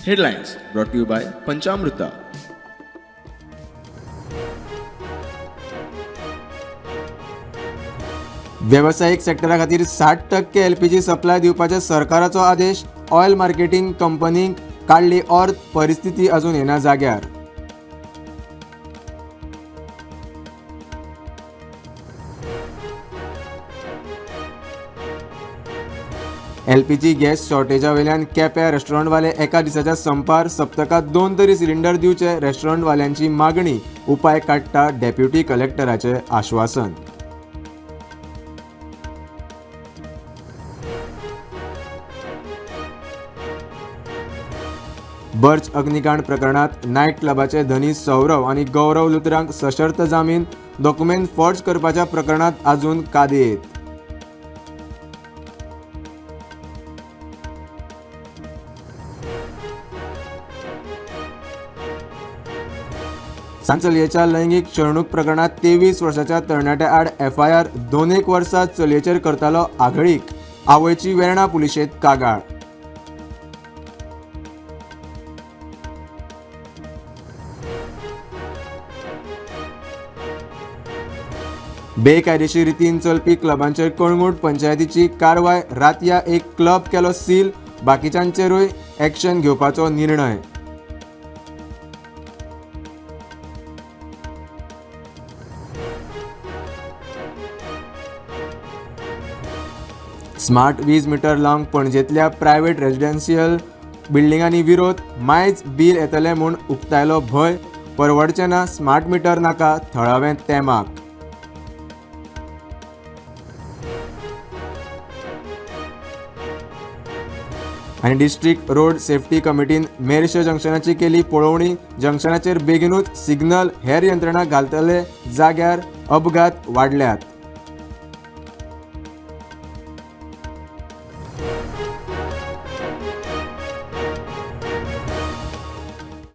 Headlines brought to you by Panchamrita. व्यावसायिक सेक्टरा खातीर 60% LPG supply दिवपाचे सरकाराचो आदेश. ऑयल मार्केटिंग कंपनींक काडली ऑर्थ, परिस्थिती अजून येना जाग्यार. LPG गॅस शॉर्टेजा वयल्यान केप्यां रेस्टॉरंटवाले एका दिसाच्या संपार. सप्तकात 2 तरी सिलिंडर दिवचे रेस्टॉरंटवाल्यांची मागणी. उपाय काडटा डेप्युटी कलेक्टराचे आश्वासन. बर्ज अग्निकांड प्रकरणात नायट क्लबाचे धनी सौरव आणि गौरव लुथरांक सशर्त जामीन. डॉक्युमेंट फॉर्ज करपाच्या प्रकरणात अजून कादेत. चलयेच्या लैंगिक छळणूक प्रकरणात 23 वर्साच्या तरणाट्या आड FIR. 2 वर्सां चलयेचेर करतालो आगळीक. आवयची वेर्णा पुलिशेंत कागाळ. बेकायदेशीर रितीन चलपी क्लबांचेर कळंगूट पंचायतीची कारवाय. रातया एक क्लब केलो सील. बाकीच्यांचेरूय एक्शन घेवपाचो निर्णय. स्मार्ट वीज मीटर लावंक पणजेंतल्या प्रायव्हेट रेजिडेन्शियल बिल्डिंगांनी विरोध. मायज बील येतलें म्हूण उक्तायलो भंय. परवडचें ना, स्मार्ट मीटर नाका, थळावें तेमाक. आनी डिस्ट्रिक्ट रोड सेफ्टी कमिटीन मेरशे जंक्शनाची केली पळोवणी. जंक्शनाचेर बेगीनूच सिग्नल, हेर यंत्रणा घालतले जाग्यार अपघात वाडल्यात.